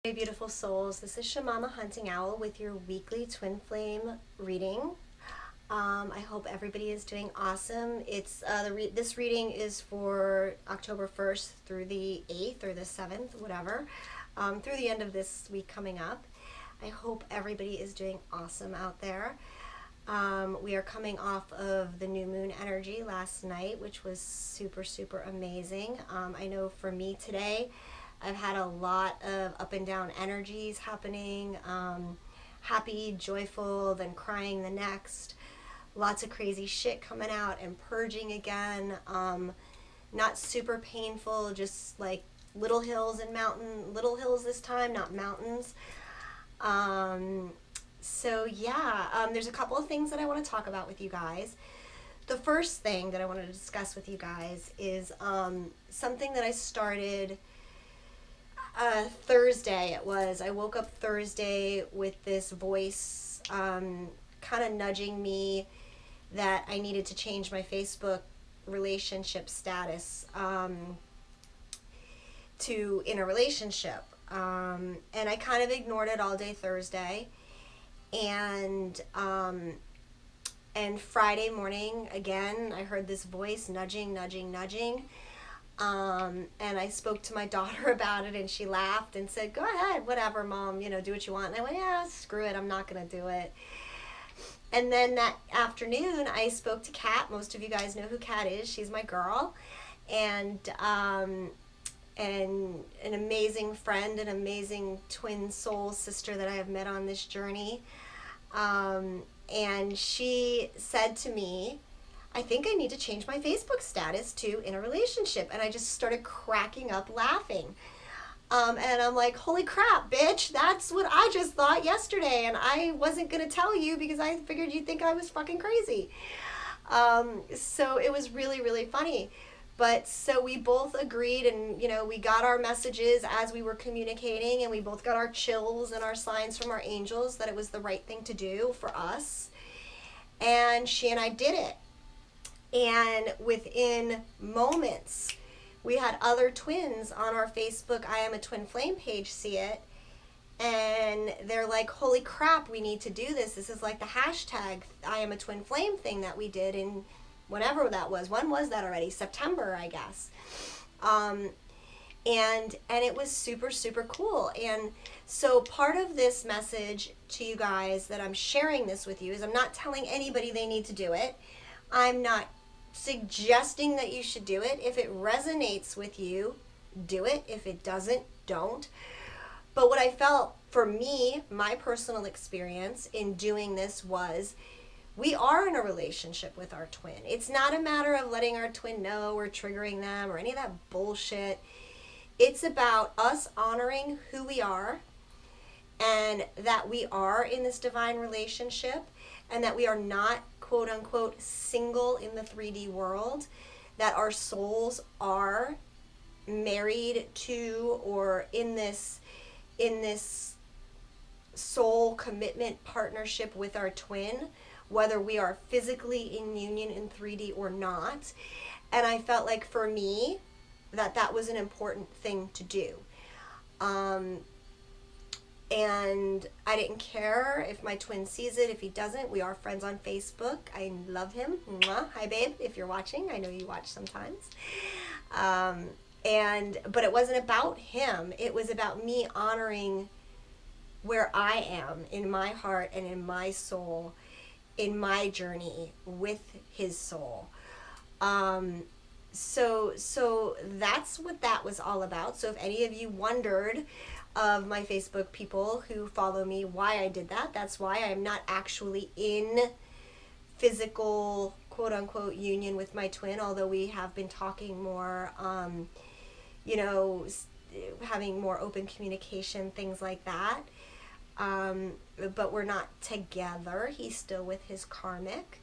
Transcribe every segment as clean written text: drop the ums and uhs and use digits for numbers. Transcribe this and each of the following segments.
Hey beautiful souls, this is Shamama Hunting Owl with your weekly twin flame reading. I hope everybody is doing awesome. It's this reading is for October 1st through the 8th or the 7th, whatever, through the end of this week coming up. I hope everybody is doing awesome out there. We are coming off of the new moon energy last night, which was super, super amazing. I know for me today, I've had a lot of up and down energies happening. Happy, joyful, then crying the next. Lots of crazy shit coming out and purging again. Not super painful, just like little hills this time, not mountains. So yeah, there's a couple of things that I want to talk about with you guys. The first thing that I wanted to discuss with you guys is something that I started Thursday. I woke up Thursday with this voice kind of nudging me that I needed to change my Facebook relationship status to in a relationship. And I kind of ignored it all day Thursday. And Friday morning, again, I heard this voice nudging. And I spoke to my daughter about it, and she laughed and said, "Go ahead, whatever, Mom, do what you want." And I went, "Yeah, screw it, I'm not going to do it." And then that afternoon, I spoke to Kat. Most of you guys know who Kat is. She's my girl. And an amazing friend, an amazing twin soul sister that I have met on this journey. And she said to me, "I think I need to change my Facebook status to in a relationship." And I just started cracking up laughing. And I'm like, holy crap, bitch, that's what I just thought yesterday. And I wasn't going to tell you because I figured you'd think I was fucking crazy. So it was really, really funny. But so we both agreed, and we got our messages as we were communicating, and we both got our chills and our signs from our angels that it was the right thing to do for us. And she and I did it. And within moments, we had other twins on our Facebook I Am a Twin Flame page see it. And they're like, holy crap, we need to do this. This is like the hashtag I Am a Twin Flame thing that we did in whenever that was. When was that already? September, I guess. And it was super, super cool. And so part of this message to you guys that I'm sharing this with you is I'm not telling anybody they need to do it. I'm not suggesting that you should do it. If it resonates with you, do it. If it doesn't, don't. But what I felt for me, my personal experience in doing this was we are in a relationship with our twin. It's not a matter of letting our twin know we're triggering them or any of that bullshit. It's about us honoring who we are and that we are in this divine relationship and that we are not quote unquote single in the 3D world, that our souls are married to or in this soul commitment partnership with our twin, whether we are physically in union in 3D or not. And I felt like for me that was an important thing to do. And I didn't care if my twin sees it, if he doesn't. We are friends on Facebook. I love him. Mwah. Hi, babe, if you're watching. I know you watch sometimes. But it wasn't about him. It was about me honoring where I am in my heart and in my soul, in my journey with his soul. So that's what that was all about. So if any of you wondered, of my Facebook people who follow me, why I did that, that's why. I'm not actually in physical quote unquote union with my twin, although we have been talking more, having more open communication, things like that. But we're not together. He's still with his karmic.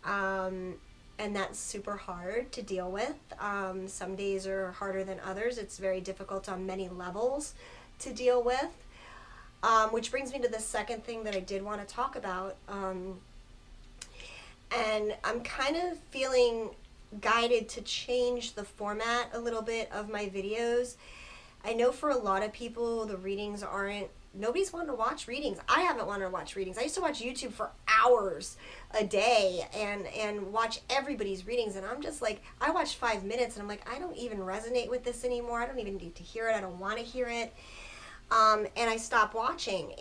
And that's super hard to deal with. Some days are harder than others. It's very difficult on many levels to deal with. Which brings me to the second thing that I did want to talk about. And I'm kind of feeling guided to change the format a little bit of my videos I know for a lot of people, the readings aren't, nobody's wanting to watch readings. I haven't wanted to watch readings. I used to watch YouTube for hours a day and watch everybody's readings. And I'm just like, I watched 5 minutes and I'm like, I don't even resonate with this anymore. I don't even need to hear it. I don't want to hear it. And I stopped watching.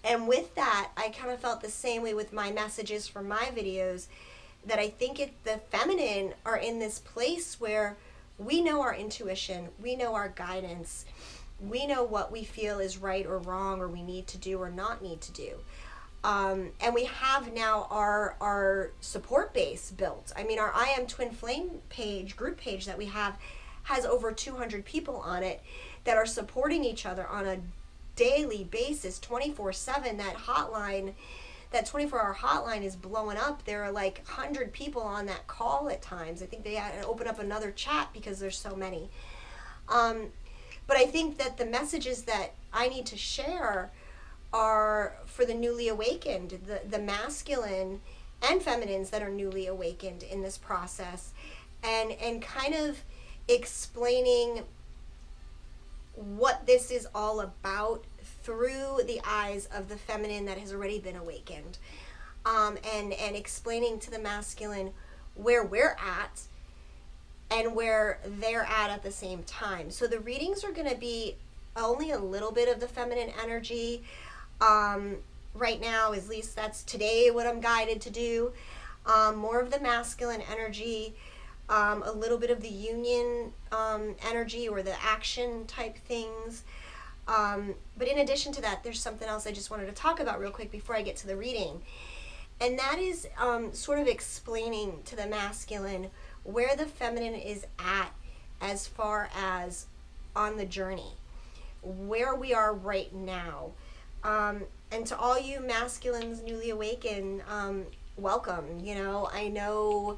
And with that, I kind of felt the same way with my messages for my videos, that I think the feminine are in this place where we know our intuition, we know our guidance, we know what we feel is right or wrong, or we need to do or not need to do. And we have now our support base built. I mean, our I Am Twin Flame page, group page that we have, has over 200 people on it that are supporting each other on a daily basis, 24/7. That hotline, that 24-hour hotline is blowing up. There are like 100 people on that call at times. I think they had to open up another chat because there's so many. But I think that the messages that I need to share are for the newly awakened, the masculine and feminines that are newly awakened in this process, and kind of explaining what this is all about through the eyes of the feminine that has already been awakened, and explaining to the masculine where we're at and where they're at the same time. So the readings are going to be only a little bit of the feminine energy right now, at least that's today what I'm guided to do. More of the masculine energy, a little bit of the union energy or the action type things. But in addition to that, there's something else I just wanted to talk about real quick before I get to the reading. And that is sort of explaining to the masculine where the feminine is at as far as on the journey, where we are right now. And to all you masculines newly awakened, welcome. You know, I know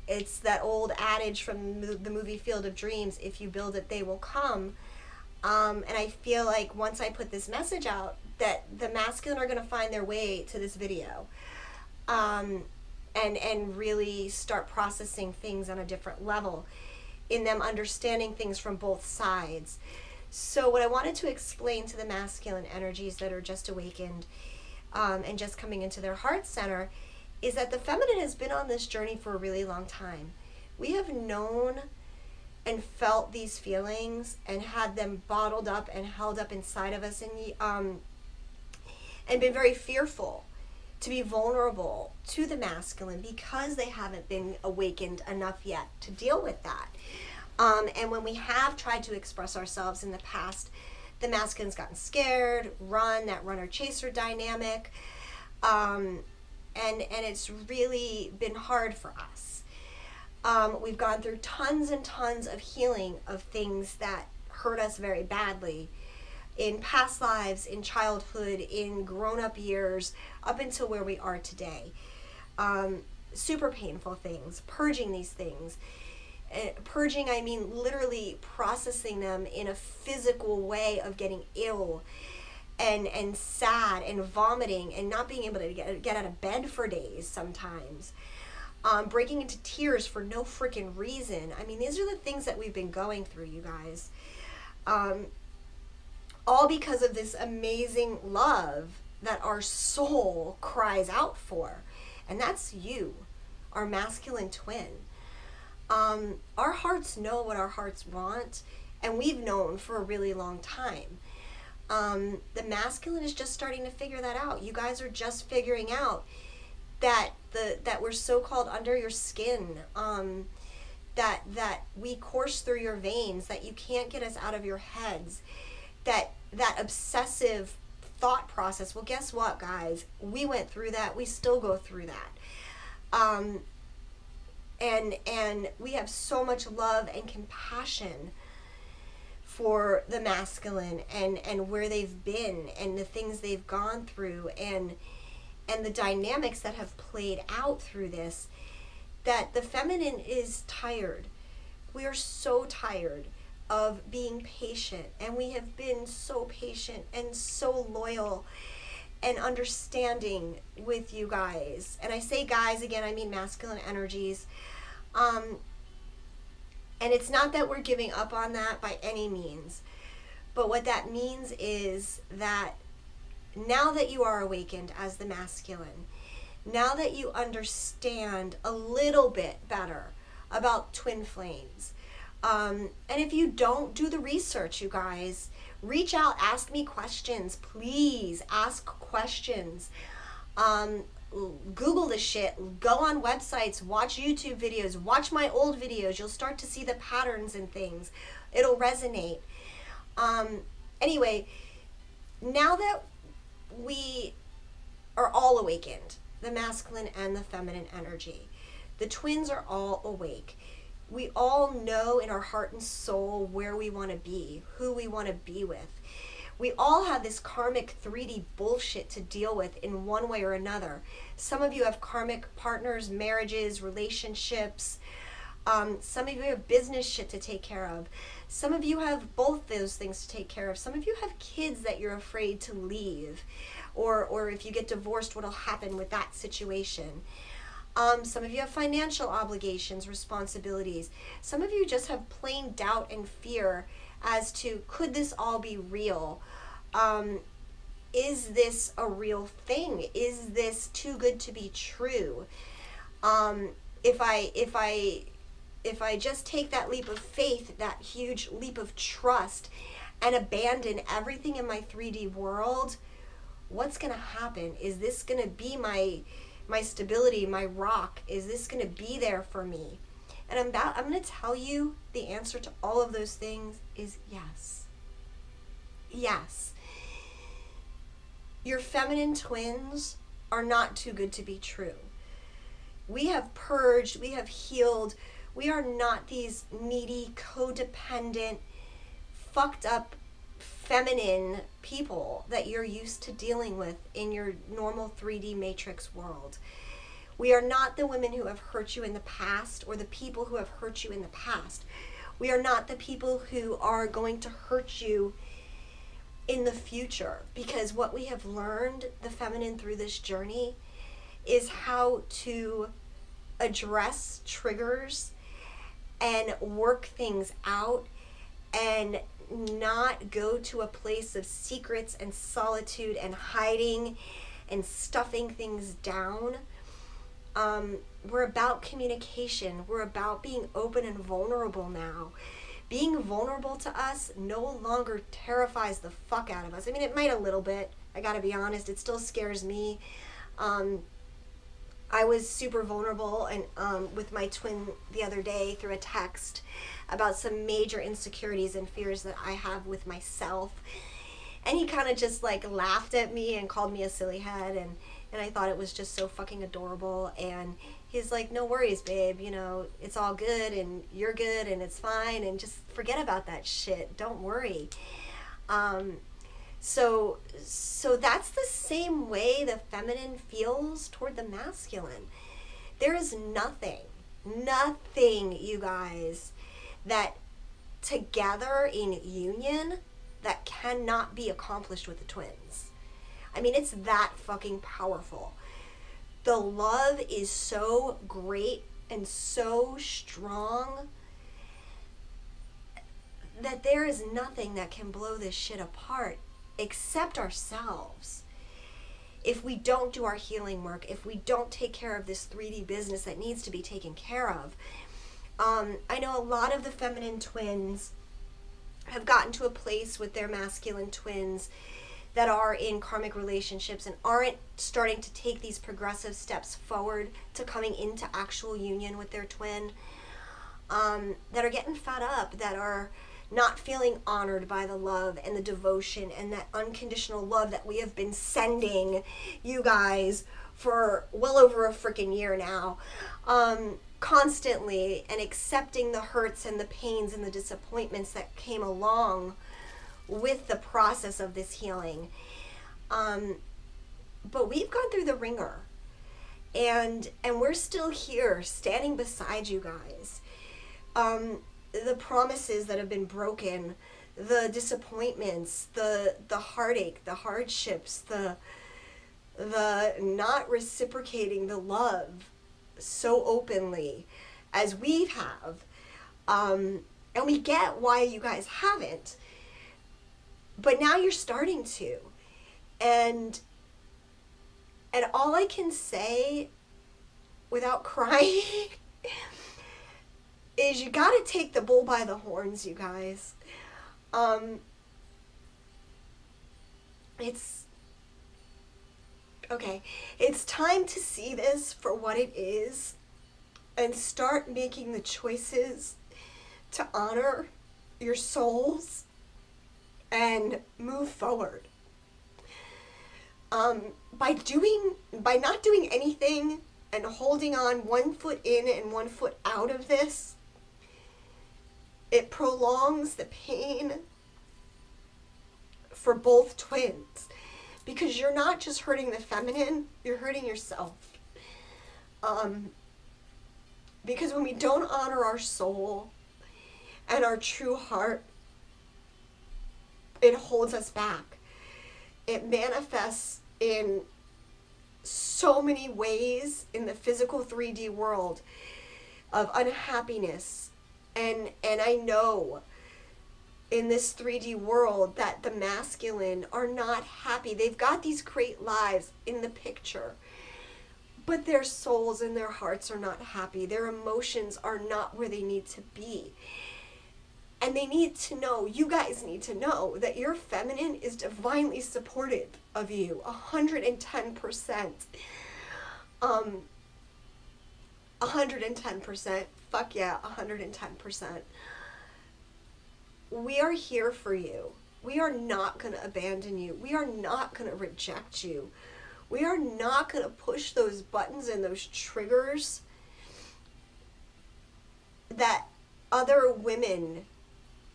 it's that old adage from the movie Field of Dreams, if you build it, they will come. And I feel like once I put this message out, that the masculine are going to find their way to this video, and really start processing things on a different level, in them understanding things from both sides. So what I wanted to explain to the masculine energies that are just awakened, and just coming into their heart center, is that the feminine has been on this journey for a really long time. We have known and felt these feelings and had them bottled up and held up inside of us, and been very fearful to be vulnerable to the masculine because they haven't been awakened enough yet to deal with that. And when we have tried to express ourselves in the past, the masculine's gotten scared, run, that runner-chaser dynamic, and it's really been hard for us. We've gone through tons and tons of healing of things that hurt us very badly in past lives, in childhood, in grown-up years, up until where we are today. Super painful things, purging these things. Purging, I mean literally processing them in a physical way of getting ill and sad and vomiting and not being able to get out of bed for days sometimes. Breaking into tears for no freaking reason. I mean, these are the things that we've been going through, you guys. All because of this amazing love that our soul cries out for. And that's you, our masculine twin. Our hearts know what our hearts want, and we've known for a really long time. The masculine is just starting to figure that out. You guys are just figuring out that we're so-called under your skin, that we course through your veins, that you can't get us out of your heads, that obsessive thought process. Well, guess what, guys? We went through that. We still go through that. And we have so much love and compassion for the masculine and where they've been and the things they've gone through and the dynamics that have played out through this, that the feminine is tired. We are so tired of being patient, and we have been so patient and so loyal and understanding with you guys. And I say guys again, I mean masculine energies. And it's not that we're giving up on that by any means. But what that means is that now that you are awakened as the masculine, now that you understand a little bit better about twin flames, and if you don't, do the research, you guys. Reach out, ask me questions, please ask questions. Google the shit, go on websites, watch YouTube videos, watch my old videos. You'll start to see the patterns and things. It'll resonate. Anyway, now that we are all awakened, the masculine and the feminine energy, the twins are all awake. We all know in our heart and soul where we want to be, who we want to be with. We all have this karmic 3D bullshit to deal with in one way or another. Some of you have karmic partners, marriages, relationships. Some of you have business shit to take care of. Some of you have both those things to take care of. Some of you have kids that you're afraid to leave. Or if you get divorced, what'll happen with that situation. Some of you have financial obligations, responsibilities. Some of you just have plain doubt and fear as to, could this all be real? Is this a real thing? Is this too good to be true? If I just take that leap of faith, that huge leap of trust, and abandon everything in my 3D world, what's gonna happen? Is this gonna be my stability, my rock? Is this gonna be there for me? And I'm gonna tell you the answer to all of those things is yes. Yes. Your feminine twins are not too good to be true. We have purged, we have healed. We are not these needy, codependent, fucked up feminine people that you're used to dealing with in your normal 3D matrix world. We are not the women who have hurt you in the past or the people who have hurt you in the past. We are not the people who are going to hurt you in the future, because what we have learned, the feminine, through this journey is how to address triggers and work things out and not go to a place of secrets and solitude and hiding and stuffing things down. We're about communication. We're about being open and vulnerable now. Being vulnerable to us no longer terrifies the fuck out of us. I mean, it might a little bit. I gotta be honest. It still scares me. I was super vulnerable and with my twin the other day through a text about some major insecurities and fears that I have with myself. And he kind of just like laughed at me and called me a silly head, and I thought it was just so fucking adorable. And he's like, no worries, babe, you know, it's all good and you're good and it's fine, and just forget about that shit. Don't worry. So that's the same way the feminine feels toward the masculine. There is nothing, you guys, that together in union that cannot be accomplished with the twins. I mean, it's that fucking powerful. The love is so great and so strong that there is nothing that can blow this shit apart except ourselves. If we don't do our healing work, if we don't take care of this 3D business that needs to be taken care of. I know a lot of the feminine twins have gotten to a place with their masculine twins that are in karmic relationships and aren't starting to take these progressive steps forward to coming into actual union with their twin, that are getting fed up, that are not feeling honored by the love and the devotion and that unconditional love that we have been sending you guys for well over a freaking year now, constantly, and accepting the hurts and the pains and the disappointments that came along with the process of this healing. But we've gone through the ringer, and we're still here standing beside you guys. The promises that have been broken, the disappointments, the heartache, the hardships, the not reciprocating the love so openly as we have, And we get why you guys haven't, but now you're starting to. And all I can say without crying is you got to take the bull by the horns, you guys. It's okay. It's time to see this for what it is and start making the choices to honor your souls and move forward. By not doing anything and holding on 1 foot in and 1 foot out of this, it prolongs the pain for both twins, because you're not just hurting the feminine, you're hurting yourself. Because when we don't honor our soul and our true heart, it holds us back. It manifests in so many ways in the physical 3D world of unhappiness. And I know in this 3D world that the masculine are not happy. They've got these great lives in the picture, but their souls and their hearts are not happy. Their emotions are not where they need to be. And they need to know, you guys need to know, that your feminine is divinely supportive of you, 110%. 110%. Fuck yeah, 110%. We are here for you. We are not going to abandon you. We are not going to reject you. We are not going to push those buttons and those triggers that other women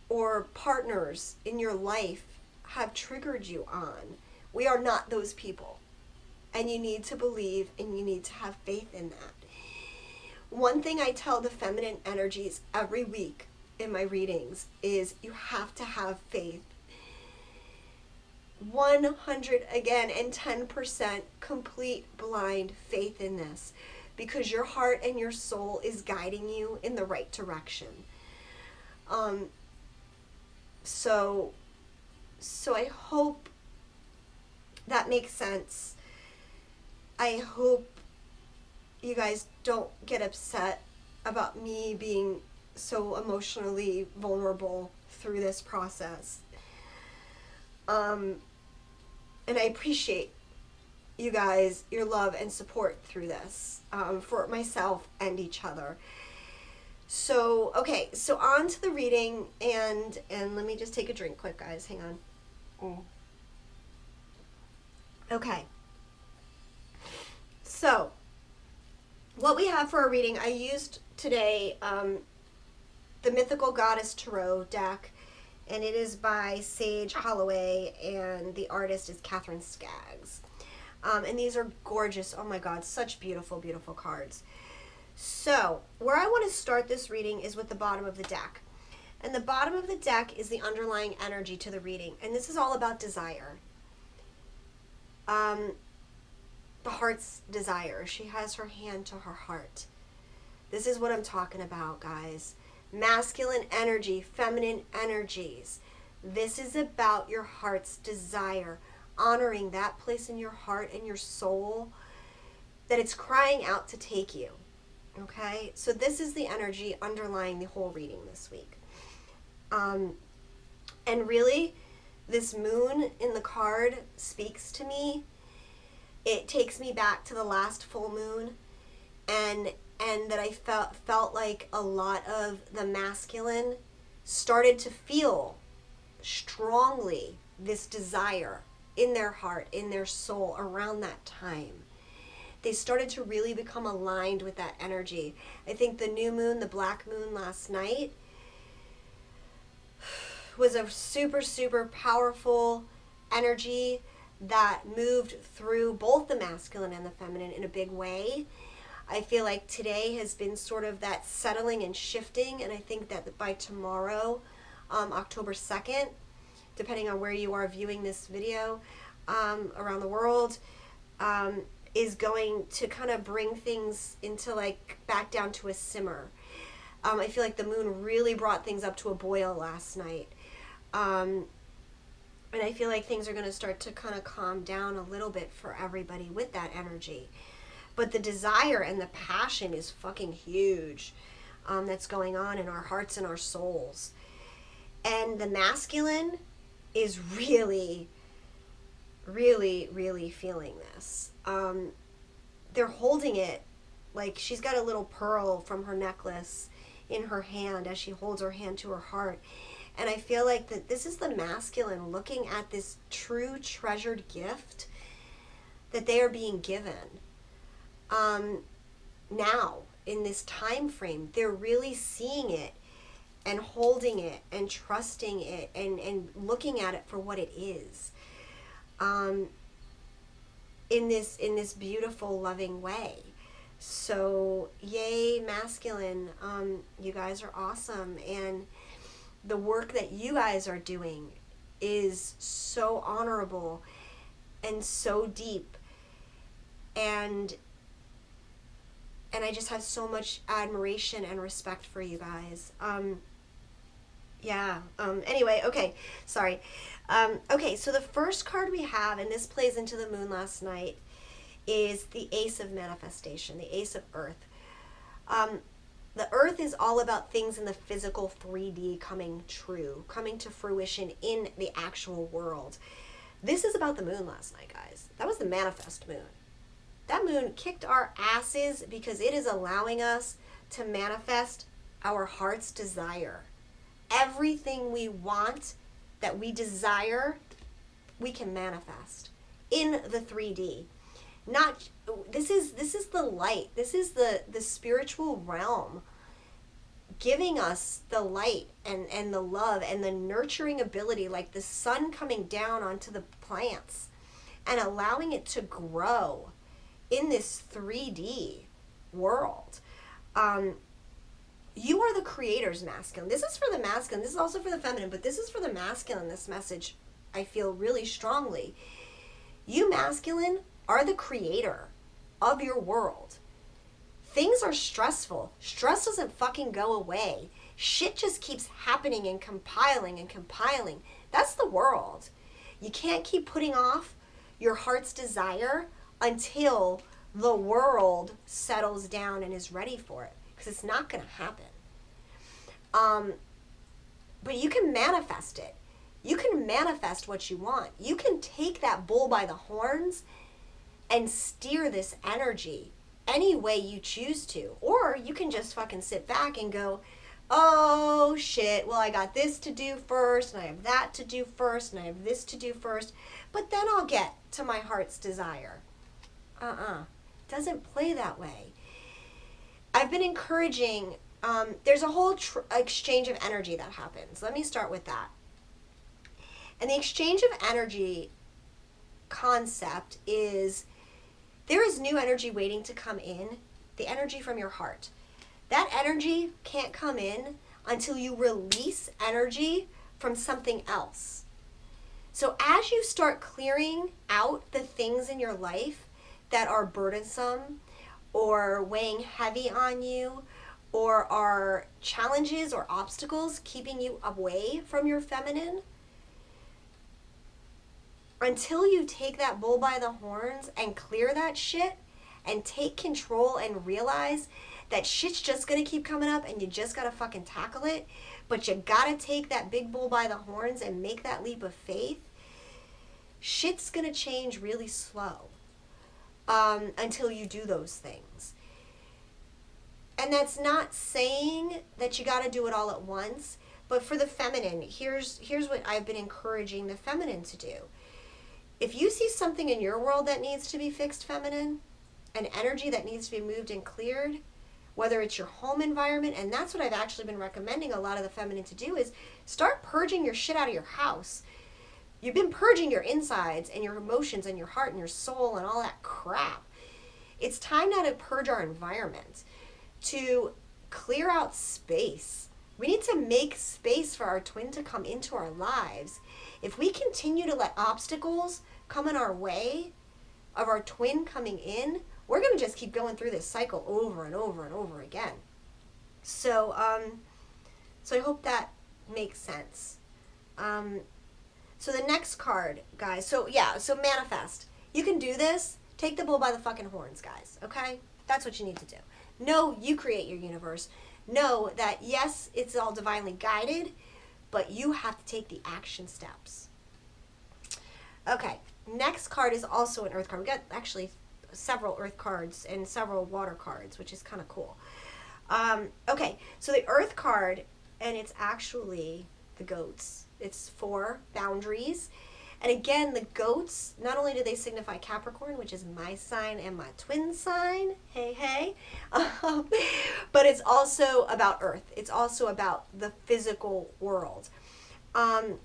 or partners in your life have triggered you on. We are not those people. And you need to believe and you need to have faith in that. One thing I tell the feminine energies every week in my readings is you have to have faith. 110% complete blind faith in this, because your heart and your soul is guiding you in the right direction. So I hope that makes sense. I hope you guys don't get upset about me being so emotionally vulnerable through this process. And I appreciate you guys, your love and support through this, for myself and each other. So, okay, so on to the reading, and let me just take a drink quick, guys. Hang on. Okay. So, what we have for our reading, I used today the Mythical Goddess Tarot deck, and it is by Sage Holloway, and the artist is Catherine Skaggs. And these are gorgeous. Oh my God, such beautiful, beautiful cards. So, where I want to start this reading is with the bottom of the deck. And the bottom of the deck is the underlying energy to the reading. And this is all about desire. The heart's desire. She has her hand to her heart. This is what I'm talking about, guys. Masculine energy, feminine energies. This is about your heart's desire. Honoring that place in your heart and your soul that it's crying out to take you. Okay, so this is the energy underlying the whole reading this week. And really, this moon in the card speaks to me. It takes me back to the last full moon, and that I felt like a lot of the masculine started to feel strongly this desire in their heart, in their soul around that time. They started to really become aligned with that energy. I think the new moon, the black moon last night, was a super, super powerful energy that moved through both the masculine and the feminine in a big way. I feel like today has been sort of that settling and shifting, and I think that by tomorrow, October 2nd, depending on where you are viewing this video around the world, is going to kind of bring things into like back down to a simmer. I feel like the moon really brought things up to a boil last night. And I feel like things are going to start to kind of calm down a little bit for everybody with that energy. But the desire and the passion is fucking huge, that's going on in our hearts and our souls. And the masculine is really, really, really feeling this. They're holding it like she's got a little pearl from her necklace in her hand as she holds her hand to her heart. And I feel like that this is the masculine looking at this true treasured gift that they are being given. Now, in this time frame, they're really seeing it and holding it and trusting it and looking at it for what it is. In this beautiful, loving way. So, yay, masculine. You guys are awesome. And the work that you guys are doing is so honorable and so deep. And I just have so much admiration and respect for you guys. Anyway, okay, sorry. Okay, so the first card we have, and this plays into the moon last night, is the Ace of Manifestation, the Ace of Earth. The Earth is all about things in the physical 3D coming true, coming to fruition in the actual world. This is about the moon last night, guys. That was the manifest moon. That moon kicked our asses because it is allowing us to manifest our heart's desire. Everything we want that we desire, we can manifest in the 3D. This is the light. This is the spiritual realm giving us the light and the love and the nurturing ability, like the sun coming down onto the plants and allowing it to grow in this 3D world. You are the creator's masculine. This is for the masculine. This is also for the feminine, but this is for the masculine, this message, I feel really strongly. You masculine are the creator of your world. Things are stressful. Stress doesn't fucking go away. Shit just keeps happening and compiling and compiling. That's the world. You can't keep putting off your heart's desire until the world settles down and is ready for it, because it's not going to happen. But you can manifest it. You can manifest what you want. You can take that bull by the horns and steer this energy any way you choose to. Or you can just fucking sit back and go, oh shit, well I got this to do first, and I have that to do first, and I have this to do first, but then I'll get to my heart's desire. Doesn't play that way. I've been encouraging, there's a whole exchange of energy that happens. Let me start with that. And the exchange of energy concept is, there is new energy waiting to come in, the energy from your heart. That energy can't come in until you release energy from something else. So as you start clearing out the things in your life that are burdensome or weighing heavy on you, or are challenges or obstacles keeping you away from your feminine, until you take that bull by the horns and clear that shit and take control and realize that shit's just gonna keep coming up and you just gotta fucking tackle it, but you gotta take that big bull by the horns and make that leap of faith, shit's gonna change really slow until you do those things. And that's not saying that you gotta do it all at once, but for the feminine, here's what I've been encouraging the feminine to do. If you see something in your world that needs to be fixed, feminine, an energy that needs to be moved and cleared, whether it's your home environment, and that's what I've actually been recommending a lot of the feminine to do, is start purging your shit out of your house. You've been purging your insides and your emotions and your heart and your soul and all that crap. It's time now to purge our environment, to clear out space. We need to make space for our twin to come into our lives. If we continue to let obstacles come in our way of our twin coming in, we're going to just keep going through this cycle over and over and over again. So, so I hope that makes sense. So the next card, guys. So yeah, so manifest. You can do this. Take the bull by the fucking horns, guys. Okay? That's what you need to do. Know you create your universe. Know that yes, it's all divinely guided, but you have to take the action steps. Okay. Next card is also an earth card. We got actually several earth cards and several water cards, which is kind of cool. Okay, so the earth card, and it's actually the goats. It's for boundaries. And again, the goats, not only do they signify Capricorn, which is my sign and my twin sign, hey, hey, but it's also about earth. It's also about the physical world. And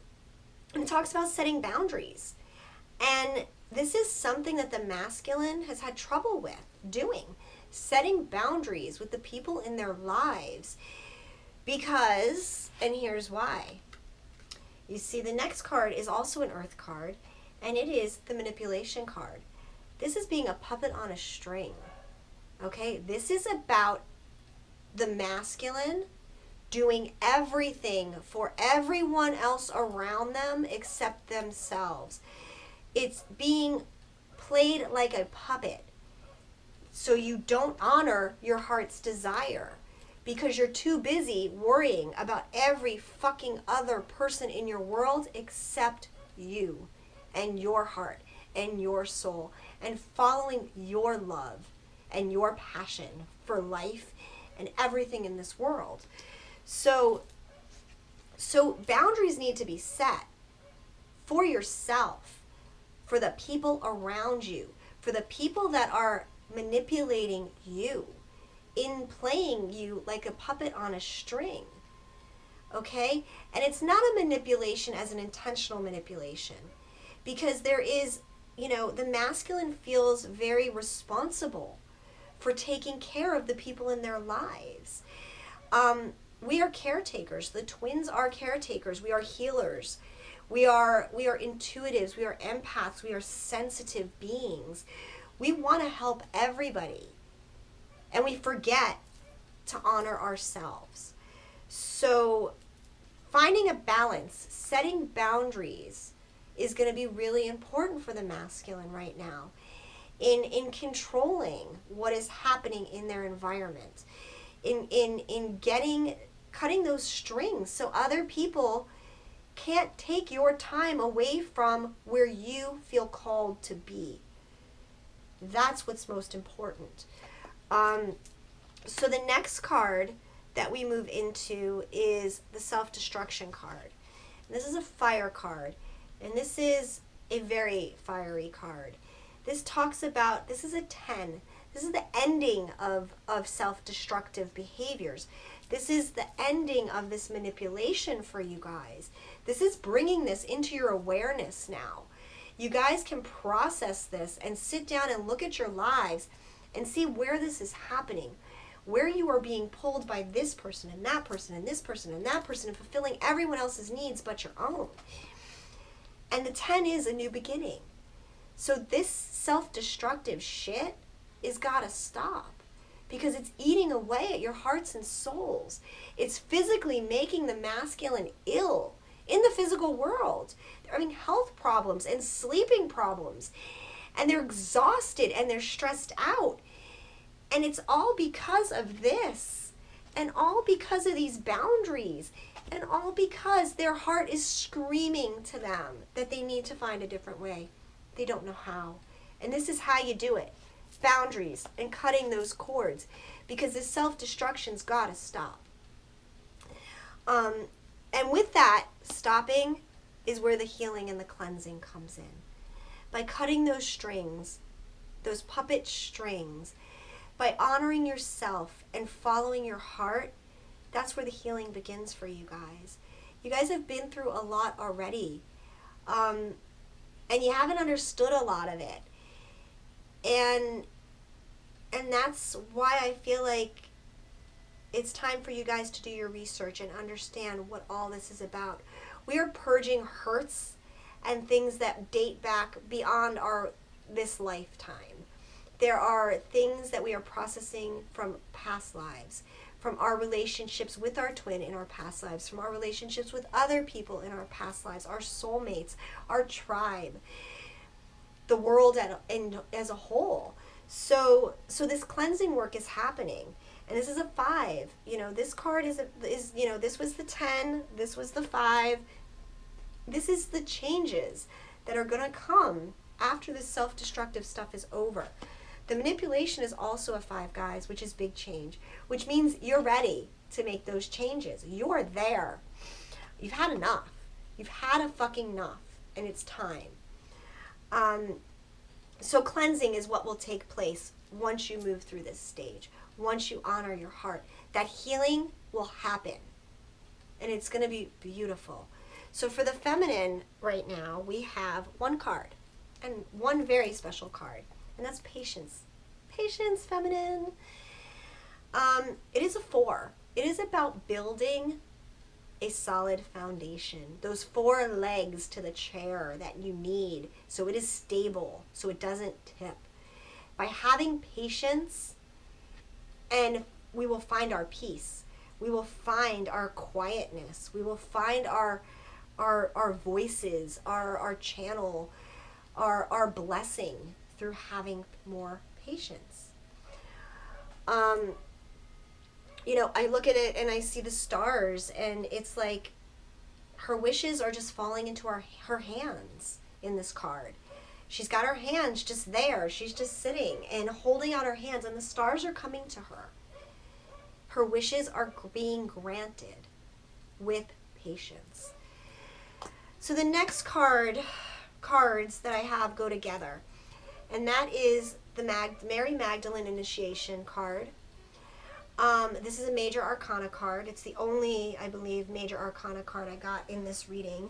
it talks about setting boundaries. And this is something that the masculine has had trouble with doing, setting boundaries with the people in their lives. Because, and here's why. You see, the next card is also an earth card, and it is the manipulation card. This is being a puppet on a string. Okay? This is about the masculine doing everything for everyone else around them except themselves. It's being played like a puppet. So you don't honor your heart's desire because you're too busy worrying about every fucking other person in your world except you and your heart and your soul and following your love and your passion for life and everything in this world. So boundaries need to be set for yourself, for the people around you, for the people that are manipulating you, in playing you like a puppet on a string. Okay? And it's not a manipulation as an intentional manipulation, because there is, the masculine feels very responsible for taking care of the people in their lives. We are caretakers. The twins are caretakers. We are healers. We are intuitives. We are empaths. We are sensitive beings. We want to help everybody. And we forget to honor ourselves. So finding a balance, setting boundaries is going to be really important for the masculine right now in controlling what is happening in their environment, in cutting those strings so other people can't take your time away from where you feel called to be. That's what's most important. So the next card that we move into is the self-destruction card. And this is a fire card, and this is a very fiery card. This talks about, this is a 10. This is the ending of self-destructive behaviors. This is the ending of this manipulation for you guys. This is bringing this into your awareness now. You guys can process this and sit down and look at your lives and see where this is happening, where you are being pulled by this person and that person and this person and that person and fulfilling everyone else's needs but your own. And the 10 is a new beginning. So this self-destructive shit is gotta stop, because it's eating away at your hearts and souls. It's physically making the masculine ill in the physical world. They're having health problems and sleeping problems, and they're exhausted and they're stressed out. And it's all because of this, and all because of these boundaries, and all because their heart is screaming to them that they need to find a different way. They don't know how. And this is how you do it. Boundaries and cutting those cords, because this self-destruction's got to stop. And with that, stopping is where the healing and the cleansing comes in. By cutting those strings, those puppet strings, by honoring yourself and following your heart, that's where the healing begins for you guys. You guys have been through a lot already, and you haven't understood a lot of it. And that's why I feel like it's time for you guys to do your research and understand what all this is about. We are purging hurts and things that date back beyond this lifetime. There are things that we are processing from past lives, from our relationships with our twin in our past lives, from our relationships with other people in our past lives, our soulmates, our tribe, the world as a whole. So this cleansing work is happening. And this is a 5. This card is this was the 10, this was the 5. This is the changes that are going to come after this self-destructive stuff is over. The manipulation is also a 5, guys, which is big change, which means you're ready to make those changes. You're there. You've had enough. You've had a fucking enough, and it's time. So cleansing is what will take place once you move through this stage, once you honor your heart. That healing will happen, and it's going to be beautiful. So for the feminine right now, we have 1 card, and 1 very special card, and that's patience. Patience, feminine. It is a 4. It is about building a solid foundation. Those 4 legs to the chair that you need so it is stable, so it doesn't tip. By having patience, and we will find our peace. We will find our quietness. We will find our voices, our channel, our blessing through having more patience. I look at it and I see the stars, and it's like her wishes are just falling into her hands in this card. She's got her hands just there. She's just sitting and holding out her hands, and the stars are coming to her. Her wishes are being granted with patience. So the next cards that I have go together, and that is the Mary Magdalene initiation card. This is a major arcana card. It's the only, I believe, major arcana card I got in this reading.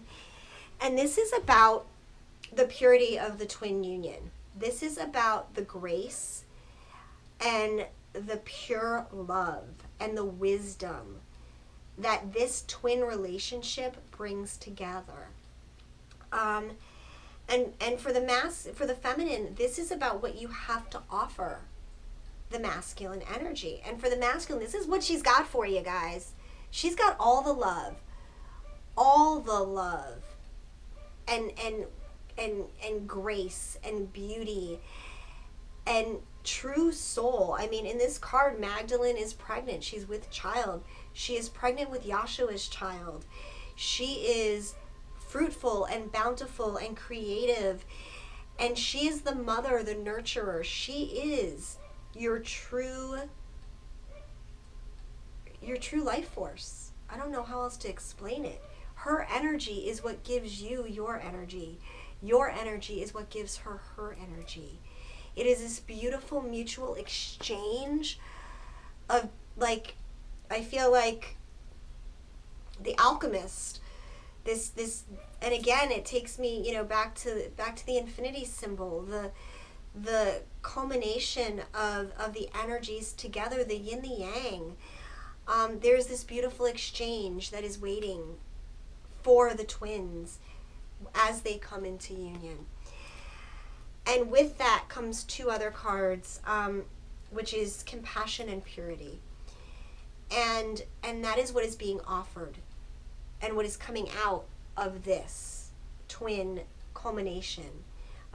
And this is about the purity of the twin union. This is about the grace and the pure love and the wisdom that this twin relationship brings together. And for the feminine, this is about what you have to offer the masculine energy. And for the masculine, this is what she's got for you guys. She's got all the love and grace and beauty and true soul. I mean, in this card, Magdalene is pregnant. She's with child. She is pregnant with Yahshua's child. She is fruitful and bountiful and creative, and she is the mother, the nurturer. She is your true life force. I don't know how else to explain it. Her energy is what gives you your energy. Your energy is what gives her her energy. It is this beautiful mutual exchange of, like, I feel like the alchemist. This, and again, it takes me, back to the infinity symbol, the culmination of the energies together, the yin, the yang. There's this beautiful exchange that is waiting for the twins as they come into union. And with that comes 2 other cards, which is compassion and purity. And that is what is being offered and what is coming out of this twin culmination,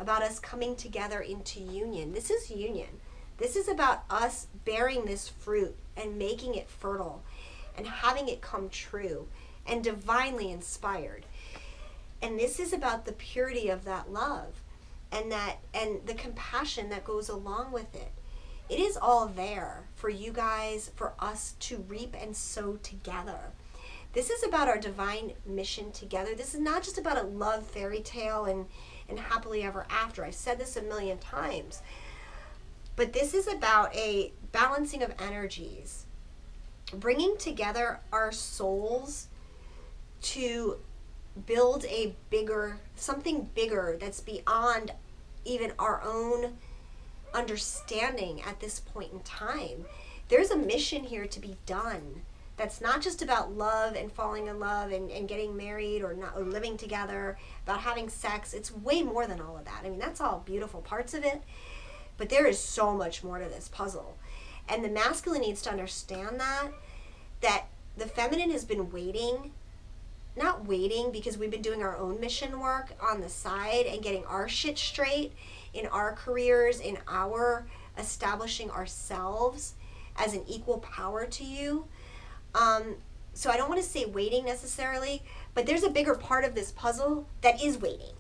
about us coming together into union. This is union. This is about us bearing this fruit and making it fertile and having it come true and divinely inspired. And this is about the purity of that love and the compassion that goes along with it. It is all there for you guys, for us to reap and sow together. This is about our divine mission together. This is not just about a love fairy tale and happily ever after. I've said this a million times. But this is about a balancing of energies, bringing together our souls to build something bigger that's beyond even our own understanding at this point in time. There's a mission here to be done that's not just about love and falling in love and getting married or living together, about having sex. It's way more than all of that. I mean, that's all beautiful parts of it, but there is so much more to this puzzle. And the masculine needs to understand that the feminine has been waiting, not waiting because we've been doing our own mission work on the side and getting our shit straight in our careers, in our establishing ourselves as an equal power to you. So I don't want to say waiting necessarily, but there's a bigger part of this puzzle that is waiting,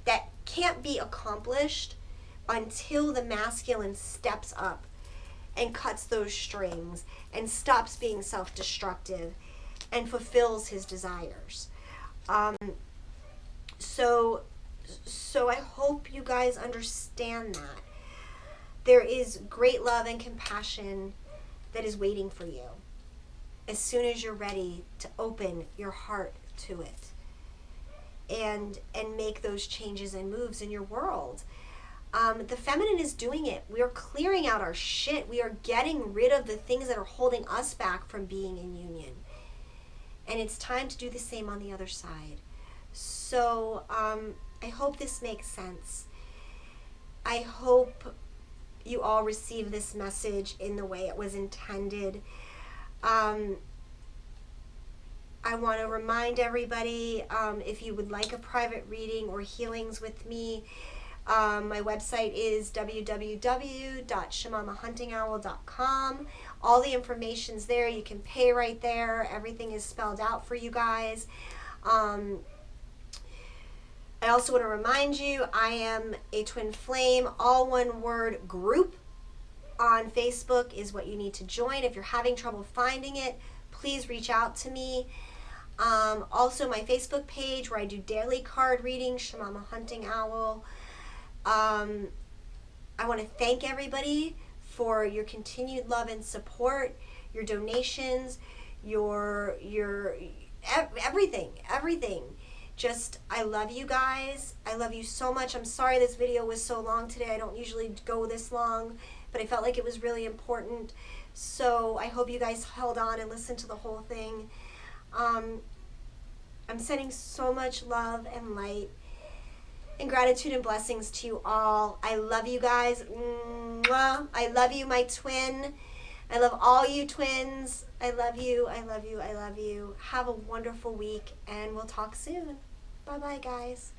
that can't be accomplished until the masculine steps up and cuts those strings and stops being self-destructive and fulfills his desires. So I hope you guys understand that. There is great love and compassion that is waiting for you as soon as you're ready to open your heart to it and make those changes and moves in your world. The feminine is doing it. We are clearing out our shit. We are getting rid of the things that are holding us back from being in union. And it's time to do the same on the other side. So I hope this makes sense. I hope you all receive this message in the way it was intended. I want to remind everybody, if you would like a private reading or healings with me, my website is www.shamamahuntingowl.com. All the information's there. You can pay right there. Everything is spelled out for you guys. I also want to remind you, I am a Twin Flame, all one word group on Facebook is what you need to join. If you're having trouble finding it, please reach out to me. Also my Facebook page where I do daily card readings, Shamama Hunting Owl. I want to thank everybody for your continued love and support, your donations, your everything. Just, I love you guys. I love you so much. I'm sorry this video was so long today. I don't usually go this long, but I felt like it was really important. So I hope you guys held on and listened to the whole thing. I'm sending so much love and light and gratitude and blessings to you all. I love you guys. Mwah. I love you, my twin. I love all you twins. I love you. I love you. I love you. Have a wonderful week, and we'll talk soon. Bye-bye, guys.